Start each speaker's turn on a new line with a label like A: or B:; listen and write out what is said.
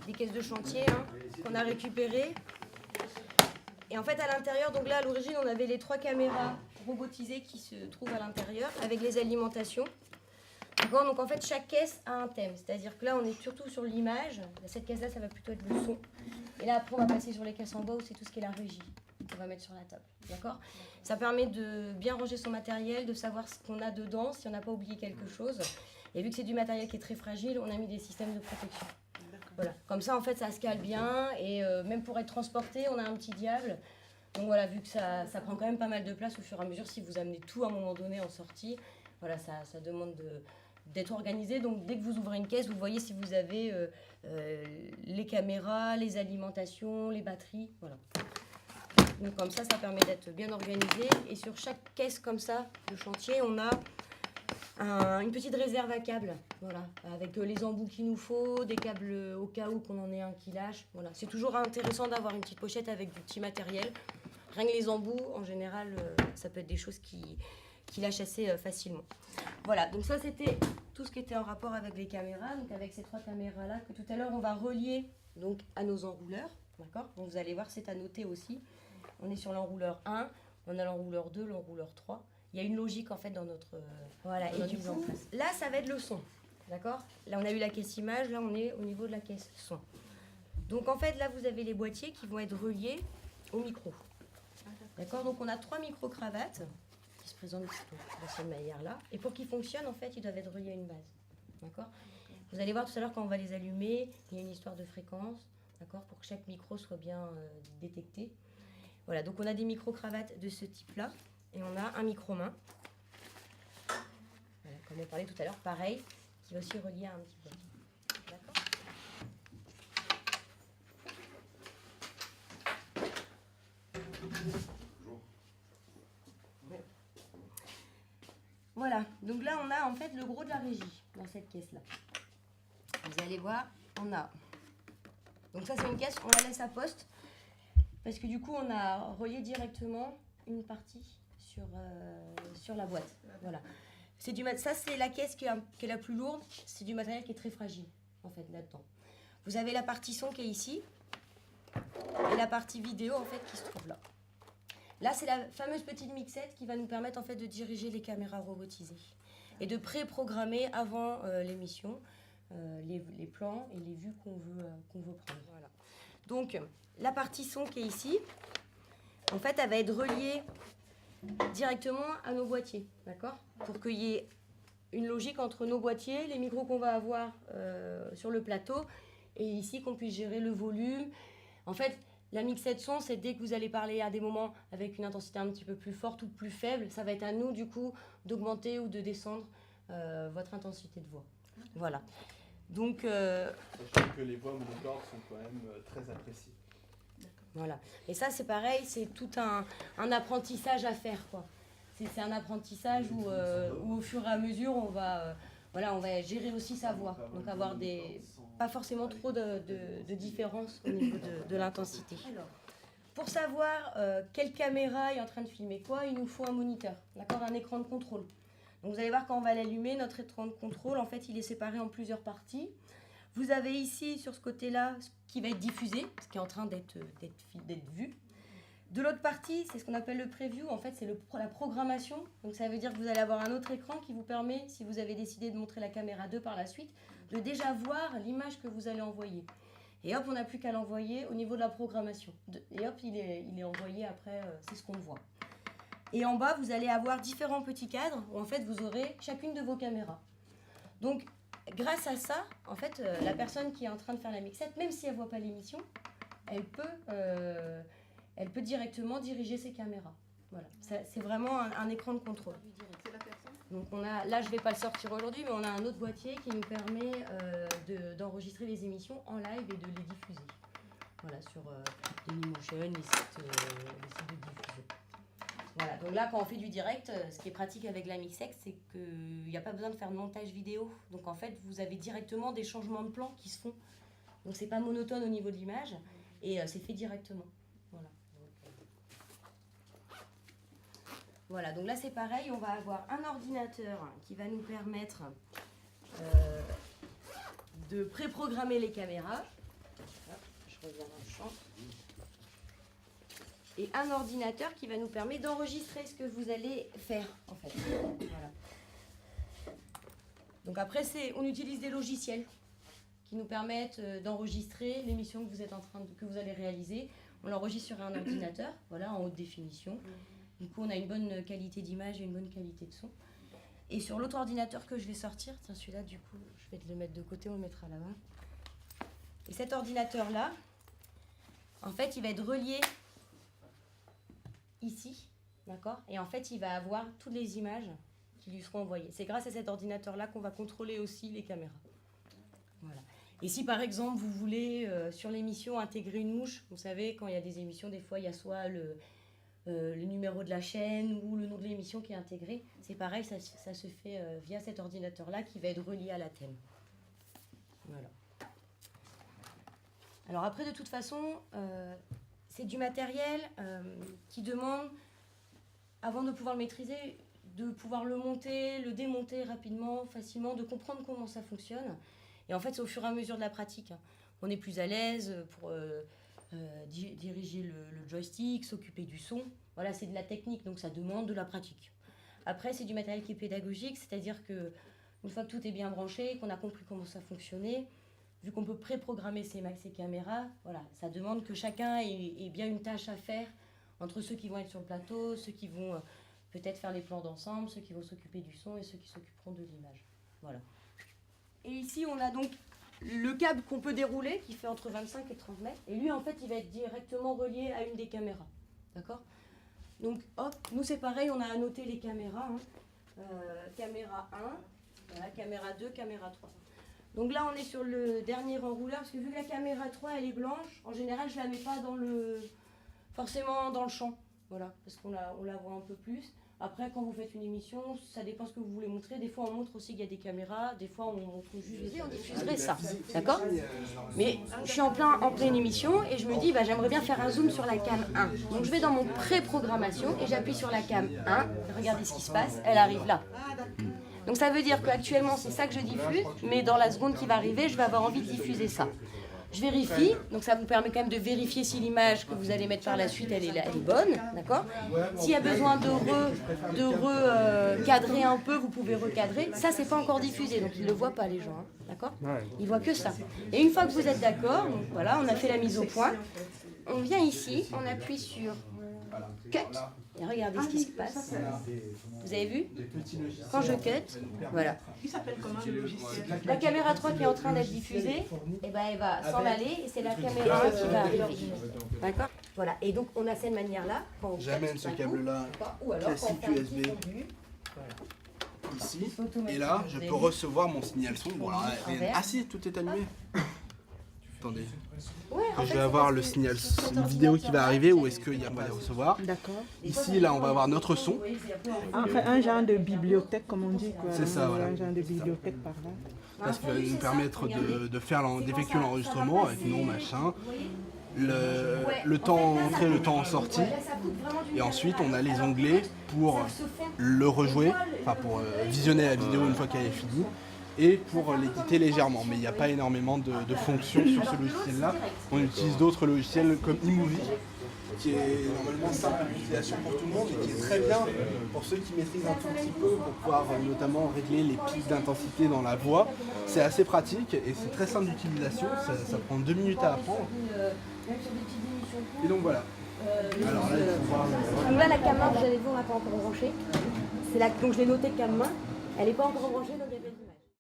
A: des caisses de chantier qu'on a récupérées. Et en fait, à l'intérieur, donc là, à l'origine, on avait les 3 caméras robotisées qui se trouvent à l'intérieur avec les alimentations. D'accord, donc en fait, chaque caisse a un thème. C'est-à-dire que là, on est surtout sur l'image. Cette caisse-là, ça va plutôt être le son. Et là, après, on va passer sur les caisses en bois où c'est tout ce qui est la régie qu'on va mettre sur la table. D'accord ? Ça permet de bien ranger son matériel, de savoir ce qu'on a dedans, si on n'a pas oublié quelque chose. Et vu que c'est du matériel qui est très fragile, on a mis des systèmes de protection. Voilà. Comme ça, en fait, ça se cale bien. Et même pour être transporté, on a un petit diable. Donc voilà, vu que ça prend quand même pas mal de place au fur et à mesure, si vous amenez tout à un moment donné en sortie, voilà, ça demande d'être organisé. Donc dès que vous ouvrez une caisse, vous voyez si vous avez les caméras, les alimentations, les batteries. Voilà. Donc comme ça permet d'être bien organisé. Et sur chaque caisse comme ça, de chantier, on a une petite réserve à câbles, voilà, avec les embouts qu'il nous faut, des câbles au cas où qu'on en ait un qui lâche. Voilà. C'est toujours intéressant d'avoir une petite pochette avec du petit matériel. Rien que les embouts, en général, ça peut être des choses qui lâchent assez facilement. Voilà, donc ça c'était tout ce qui était en rapport avec les caméras, donc avec ces 3 caméras-là que tout à l'heure on va relier donc, à nos enrouleurs. D'accord ? Donc vous allez voir, c'est à noter aussi. On est sur l'enrouleur 1, on a l'enrouleur 2, l'enrouleur 3. Il y a une logique en fait dans notre voilà, et du coup, là ça va être le son. D'accord ? Là on a eu la caisse image, là on est au niveau de la caisse son. Donc en fait là vous avez les boîtiers qui vont être reliés au micro. D'accord ? Donc on a 3 micro-cravates qui se présentent de cette manière-là. Et pour qu'ils fonctionnent en fait ils doivent être reliés à une base. D'accord ? Vous allez voir tout à l'heure quand on va les allumer, il y a une histoire de fréquence, d'accord ? Pour que chaque micro soit bien détecté. Voilà, donc on a des micro-cravates de ce type-là. Et on a un micro-main, voilà, comme on parlait tout à l'heure, pareil, qui va aussi relier à un petit boîtier. D'accord ? Voilà, donc là on a en fait le gros de la régie dans cette caisse-là. Vous allez voir, on a... Donc ça c'est une caisse, on la laisse à poste, parce que du coup on a relié directement une partie sur la boîte. Voilà. Ça, c'est la caisse qui est la plus lourde. C'est du matériel qui est très fragile, en fait, là-dedans. Vous avez la partie son qui est ici et la partie vidéo, en fait, qui se trouve là. Là, c'est la fameuse petite mixette qui va nous permettre, en fait, de diriger les caméras robotisées et de pré-programmer avant l'émission les plans et les vues qu'on veut prendre. Voilà. Donc, la partie son qui est ici, en fait, elle va être reliée directement à nos boîtiers, d'accord ? Pour qu'il y ait une logique entre nos boîtiers, les micros qu'on va avoir sur le plateau, et ici qu'on puisse gérer le volume. En fait, la mixette son, c'est dès que vous allez parler à des moments avec une intensité un petit peu plus forte ou plus faible, ça va être à nous, du coup, d'augmenter ou de descendre votre intensité de voix. Voilà. Donc,
B: sachant que les voix monocordes sont quand même très appréciées.
A: Voilà. Et ça, c'est pareil, c'est tout un apprentissage à faire, quoi. C'est un apprentissage où au fur et à mesure, on va gérer aussi sa voix. Donc avoir pas forcément trop de différence au niveau de l'intensité. Pour savoir quelle caméra est en train de filmer quoi, il nous faut un moniteur, d'accord, un écran de contrôle. Donc vous allez voir quand on va l'allumer, notre écran de contrôle, en fait, il est séparé en plusieurs parties. Vous avez ici, sur ce côté-là, ce qui va être diffusé, ce qui est en train d'être vu. De l'autre partie, c'est ce qu'on appelle le preview. En fait, c'est la programmation. Donc ça veut dire que vous allez avoir un autre écran qui vous permet, si vous avez décidé de montrer la caméra 2 par la suite, de déjà voir l'image que vous allez envoyer. Et hop, on n'a plus qu'à l'envoyer au niveau de la programmation. Et hop, il est envoyé après, c'est ce qu'on voit. Et en bas, vous allez avoir différents petits cadres où en fait, vous aurez chacune de vos caméras. Donc, grâce à ça, en fait, la personne qui est en train de faire la mixette, même si elle ne voit pas l'émission, elle peut directement diriger ses caméras. Voilà. C'est vraiment un écran de contrôle.
C: C'est la personne.
A: Donc là, je ne vais pas le sortir aujourd'hui, mais on a un autre boîtier qui nous permet d'enregistrer les émissions en live et de les diffuser. Voilà, sur Dailymotion, les sites de diffusion. Voilà, donc là, quand on fait du direct, ce qui est pratique avec la Mixex, c'est qu'il n'y a pas besoin de faire de montage vidéo. Donc en fait, vous avez directement des changements de plan qui se font. Donc c'est pas monotone au niveau de l'image et c'est fait directement. Voilà, donc là c'est pareil, on va avoir un ordinateur qui va nous permettre de préprogrammer les caméras. je reviens dans le champ. Et un ordinateur qui va nous permettre d'enregistrer ce que vous allez faire, en fait. Voilà. Donc après, on utilise des logiciels qui nous permettent d'enregistrer l'émission que vous êtes que vous allez réaliser. On l'enregistre sur un ordinateur, voilà, en haute définition. Du coup, on a une bonne qualité d'image et une bonne qualité de son. Et sur l'autre ordinateur que je vais sortir, tiens, celui-là, du coup, je vais le mettre de côté, on le mettra là-bas. Et cet ordinateur-là, en fait, il va être relié ici, d'accord? Et en fait, il va avoir toutes les images qui lui seront envoyées. C'est grâce à cet ordinateur-là qu'on va contrôler aussi les caméras. Voilà. Et si par exemple vous voulez sur l'émission intégrer une mouche, vous savez quand il y a des émissions, des fois il y a soit le numéro de la chaîne ou le nom de l'émission qui est intégré, c'est pareil, ça se fait via cet ordinateur-là qui va être relié à la thème. Voilà. Alors après de toute façon, c'est du matériel qui demande, avant de pouvoir le maîtriser, de pouvoir le monter, le démonter rapidement, facilement, de comprendre comment ça fonctionne. Et en fait, c'est au fur et à mesure de la pratique. On est plus à l'aise pour diriger le joystick, s'occuper du son. Voilà, c'est de la technique, donc ça demande de la pratique. Après, c'est du matériel qui est pédagogique, c'est-à-dire que une fois que tout est bien branché, qu'on a compris comment ça fonctionnait, vu qu'on peut préprogrammer ces caméras, voilà, ça demande que chacun ait bien une tâche à faire entre ceux qui vont être sur le plateau, ceux qui vont peut-être faire les plans d'ensemble, ceux qui vont s'occuper du son et ceux qui s'occuperont de l'image. Voilà. Et ici, on a donc le câble qu'on peut dérouler, qui fait entre 25 et 30 mètres. Et lui, en fait, il va être directement relié à une des caméras. D'accord? Donc, hop, nous, c'est pareil, on a annoté les caméras. Hein. Caméra 1, voilà, caméra 2, caméra 3. Donc là, on est sur le dernier enrouleur, parce que vu que la caméra 3, elle est blanche, en général, je ne la mets pas forcément dans le champ. Voilà, parce qu'on la voit un peu plus. Après, quand vous faites une émission, ça dépend ce que vous voulez montrer. Des fois, on montre aussi qu'il y a des caméras. Des fois, on montre juste on diffuserait ça. D'accord? Mais je suis en pleine émission et je me dis, j'aimerais bien faire un zoom sur la cam 1. Donc, je vais dans mon pré-programmation et j'appuie sur la cam 1. Regardez ce qui se passe. Elle arrive là. Donc, ça veut dire qu'actuellement, c'est ça que je diffuse. Mais dans la seconde qui va arriver, je vais avoir envie de diffuser ça. Je vérifie, donc ça vous permet quand même de vérifier si l'image que vous allez mettre par la suite, elle est bonne, d'accord? S'il y a besoin de recadrer un peu, vous pouvez recadrer. Ça, c'est pas encore diffusé, donc ils ne le voient pas les gens, hein, d'accord? Ils voient que ça. Et une fois que vous êtes d'accord, donc voilà, on a fait la mise au point. On vient ici, on appuie sur Cut. Et regardez ce qui se passe. Vous avez vu? Quand je cut, voilà. La caméra 3 qui est en train d'être diffusée, elle va s'en aller et c'est la caméra 1 qui va arriver. D'accord? Voilà. Et donc on a cette manière-là.
C: J'amène ce câble-là classique USB ici. Et là, je peux recevoir mon signal son. Bon, alors, ah si, tout est allumé. Attendez. Je vais avoir le signal vidéo qui va arriver ou est-ce qu'il n'y a pas de recevoir.
D: D'accord.
C: Ici, là, on va avoir notre son.
D: Enfin, un genre de bibliothèque, comme on dit.
C: C'est ça, voilà.
D: Un genre de bibliothèque par là.
C: Parce qu'il va nous permettre d'effectuer l'enregistrement avec nom, machin. Le temps en entrée, le temps en sortie. Et ensuite, on a les onglets pour le rejouer, enfin pour visionner la vidéo une fois qu'elle est finie. Et pour l'éditer légèrement, mais il n'y a pas énormément de fonctions sur ce logiciel-là. On utilise d'autres logiciels comme iMovie, qui est normalement simple d'utilisation pour tout le monde et qui est très bien pour ceux qui maîtrisent un tout petit peu, pour pouvoir notamment régler les pics d'intensité dans la voix. C'est assez pratique et c'est très simple d'utilisation, ça prend 2 minutes à apprendre. Et donc voilà. Alors là, il faut voir...
A: Donc là, la cam 1, vous allez voir, elle n'est pas encore branchée. Donc je l'ai noté cam 1. Elle n'est pas encore branchée, donc